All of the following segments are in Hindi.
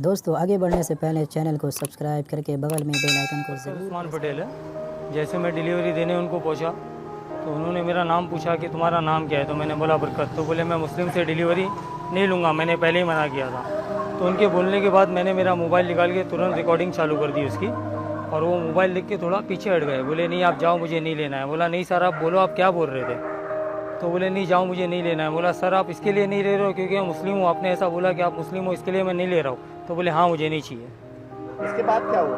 दोस्तों आगे बढ़ने से पहले चैनल को सब्सक्राइब करके बगल में बेल आइकन को जरूर। उस्मान पटेल है। जैसे मैं डिलीवरी देने उनको पहुंचा तो उन्होंने मेरा नाम पूछा कि तुम्हारा नाम क्या है, तो मैंने बोला बरकत। तो बोले मैं मुस्लिम से डिलीवरी नहीं लूँगा, मैंने पहले ही मना किया था। तो उनके बोलने के बाद मैंने मेरा मोबाइल निकाल के तुरंत रिकॉर्डिंग चालू कर दी उसकी, और वो मोबाइल देख के थोड़ा पीछे हट गए। बोले नहीं आप जाओ, मुझे नहीं लेना है। बोला नहीं सर आप बोलो आप क्या बोल रहे थे। तो बोले नहीं जाओ मुझे नहीं लेना है। बोला सर आप इसके लिए नहीं ले रहे हो क्योंकि मैं मुस्लिम हूँ, आपने ऐसा बोला कि आप मुस्लिम हो इसके लिए मैं नहीं ले रहा हूँ। तो बोले हाँ मुझे नहीं चाहिए। इसके बाद क्या हुआ?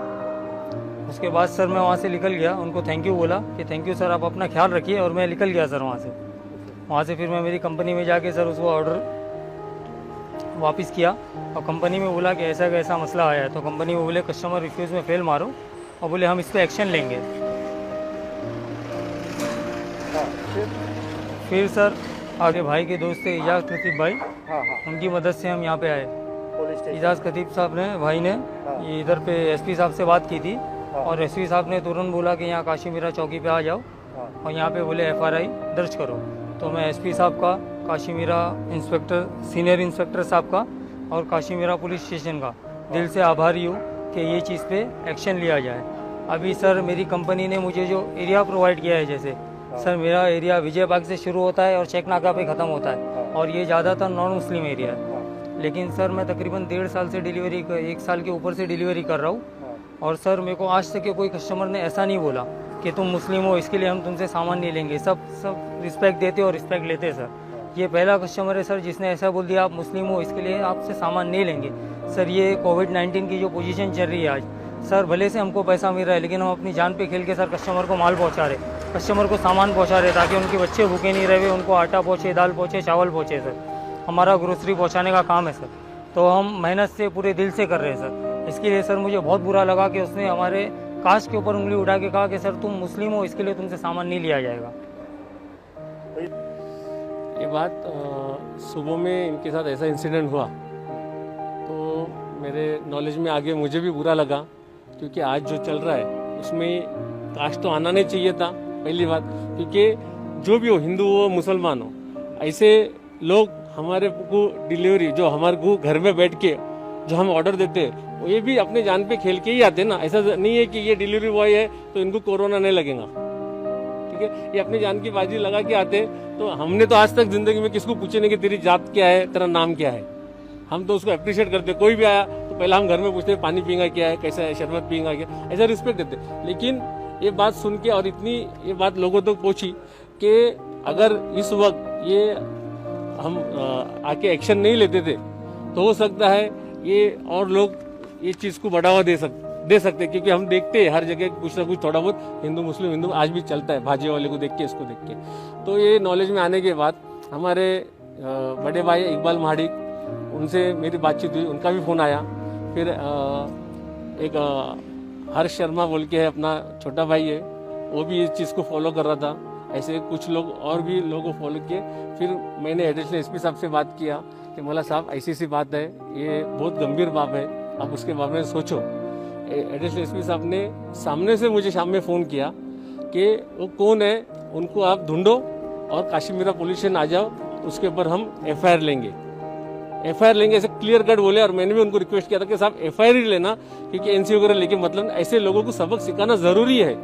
उसके बाद सर मैं वहाँ से निकल गया, उनको थैंक यू बोला कि थैंक यू सर आप अपना ख्याल रखिए, और मैं निकल गया सर वहाँ से फिर मैं मेरी कंपनी में जाके सर उसको ऑर्डर वापस किया, और कंपनी में बोला कि ऐसा का ऐसा मसला आया है। तो कंपनी में बोले कस्टमर रिफ्यूज़ में फेल मारो, और बोले हम इस पर एक्शन लेंगे। हाँ, फिर सर आगे भाई के दोस्त थे इजाज़ खतीब भाई, हाँ, उनकी मदद से हम यहाँ पे आए। Police station. इजाज़ खतीब साहब ने भाई ने ये इधर पे एसपी साहब से बात की थी, और एसपी साहब ने तुरंत बोला कि यहाँ काशीमीरा चौकी पे आ जाओ, और यहाँ पे बोले एफआरआई दर्ज करो। तो मैं एसपी साहब का, काशीमीरा इंस्पेक्टर, सीनियर इंस्पेक्टर साहब का, और काशीमीरा पुलिस स्टेशन का दिल से आभारी हूँ कि ये चीज़ पे एक्शन लिया जाए। अभी सर मेरी कंपनी ने मुझे जो एरिया प्रोवाइड किया है, जैसे सर मेरा एरिया विजय बाग से शुरू होता है और चेक नाका पे ख़त्म होता है, और ये ज़्यादातर नॉन मुस्लिम एरिया है। लेकिन सर मैं तकरीबन 1.5 साल से डिलीवरी, 1 साल के ऊपर से डिलीवरी कर रहा हूँ, और सर मेरे को आज तक के कोई कस्टमर ने ऐसा नहीं बोला कि तुम मुस्लिम हो इसके लिए हम तुमसे सामान नहीं लेंगे। सब रिस्पेक्ट देते और रिस्पेक्ट लेते सर। ये पहला कस्टमर है सर जिसने ऐसा बोल दिया आप मुस्लिम हो इसके लिए आपसे सामान नहीं लेंगे। सर ये कोविड-19 की जो पोजीशन चल रही है आज, सर भले से हमको पैसा मिल रहा है लेकिन हम अपनी जान पे खेल के सर कस्टमर को माल पहुंचा रहे, कस्टमर को सामान पहुंचा रहे, ताकि उनके बच्चे भूखे नहीं रहे, उनको आटा पहुँचे, दाल पहुँचे, चावल पहुँचे। सर हमारा ग्रोसरी पहुँचाने का काम है सर, तो हम मेहनत से पूरे दिल से कर रहे हैं सर। इसके लिए सर मुझे बहुत बुरा लगा कि उसने हमारे कास्ट के ऊपर उंगली उठा के कहा कि सर तुम मुस्लिम हो इसके लिए तुमसे सामान नहीं लिया जाएगा। ये बात सुबह में इनके साथ ऐसा इंसिडेंट हुआ तो मेरे नॉलेज में आगे मुझे भी बुरा लगा, क्योंकि आज जो चल रहा है उसमें कास्ट तो आना नहीं चाहिए था पहली बात, क्योंकि जो भी हो हिंदू हो मुसलमान हो, ऐसे लोग हमारे को डिलीवरी जो हमारे को घर में बैठ के जो हम ऑर्डर देते हैं ये भी अपने जान पे खेल के ही आते ना। ऐसा नहीं है कि ये डिलीवरी बॉय है तो इनको कोरोना नहीं लगेगा, ठीक है, ये अपनी जान की बाजी लगा के आते। तो हमने तो आज तक जिंदगी में किसको पूछे नहीं कि तेरी जात क्या है, तेरा नाम क्या है। हम तो उसको अप्रिशिएट करते, कोई भी आया तो पहला हम घर में पूछते पानी पीएंगा क्या है, कैसा है, शरबत पीएंगा क्या, ऐसा रिस्पेक्ट देते। लेकिन ये बात सुन के और इतनी ये बात लोगों तक पहुंची कि अगर इस वक्त ये हम आके एक्शन नहीं लेते थे तो हो सकता है ये और लोग ये चीज को बढ़ावा दे सकते, क्योंकि हम देखते हैं हर जगह कुछ ना कुछ थोड़ा बहुत हिंदू मुस्लिम आज भी चलता है, भाजी वाले को देख के इसको देख के। तो ये नॉलेज में आने के बाद हमारे बड़े भाई इकबाल महाड़ी, उनसे मेरी बातचीत हुई, उनका भी फोन आया। फिर एक हर्ष शर्मा बोल के है अपना छोटा भाई है, वो भी इस चीज को फॉलो कर रहा था। ऐसे कुछ लोग और भी लोगों को फॉलो किए। फिर मैंने एडिशनल एसपी साहब से बात किया कि मला साहब ऐसी बात है, ये बहुत गंभीर बात है, आप उसके बारे में सोचो। एडिशनल एसपी साहब ने सामने से मुझे शाम में फ़ोन किया कि वो कौन है, उनको आप ढूंढो और काशीमीरा पुलिस स्टेशन आ जाओ, उसके ऊपर हम एफआईआर लेंगे ऐसे क्लियर कट बोले। और मैंने भी उनको रिक्वेस्ट किया था कि साहब एफआईआर ही लेना, क्योंकि एनसी वगैरह लेके मतलब ऐसे लोगों को सबक सिखाना जरूरी है।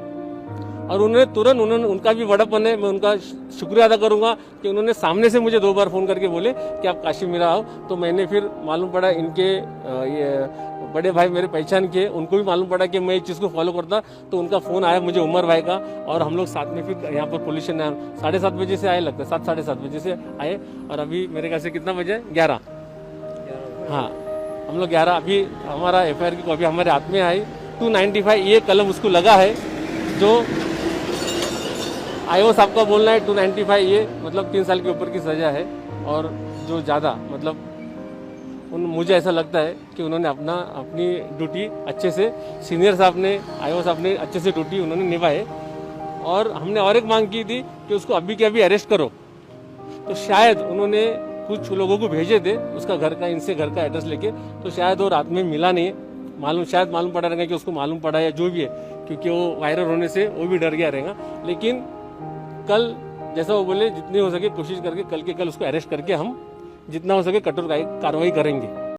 और उन्होंने उनका भी बड़ापन है, मैं उनका शुक्रिया अदा करूंगा कि उन्होंने सामने से मुझे 2 बार फोन करके बोले कि आप काशीमीरा आओ। तो मैंने फिर मालूम पड़ा इनके ये बड़े भाई मेरे पहचान के, उनको भी मालूम पड़ा कि मैं इस चीज़ को फॉलो करता। तो उनका फ़ोन आया मुझे उमर भाई का, और हम लोग साथ में फिर यहाँ पर पुलिस स्टेशन 7:30 बजे से आए, लगता है 7 साढ़े 7 बजे से आए। और अभी मेरे ख्याल से कितना बजे, 11, हाँ हम लोग 11, अभी हमारा एफआईआर की कॉपी हमारे हाथ में आई। 295 ये कलम उसको लगा है, जो आईओ साहब का बोलना है 295 ये मतलब 3 साल के ऊपर की सजा है। और जो ज़्यादा मतलब मुझे ऐसा लगता है कि उन्होंने अपनी ड्यूटी अच्छे से, सीनियर साहब ने, आईओ साहब ने अच्छे से ड्यूटी उन्होंने निभाए। और हमने और एक मांग की थी कि उसको अभी के अभी अरेस्ट करो। तो शायद उन्होंने कुछ लोगों को भेजे थे उसका घर का एड्रेस लेके, तो शायद वो रात में मिला नहीं, शायद मालूम पड़ा रहेगा कि उसको मालूम पड़ा या जो भी है, क्योंकि वो वायरल होने से वो भी डर गया रहेगा। लेकिन कल जैसा वो बोले जितनी हो सके कोशिश करके कल उसको अरेस्ट करके हम जितना हो सके कठोर कार्रवाई करेंगे।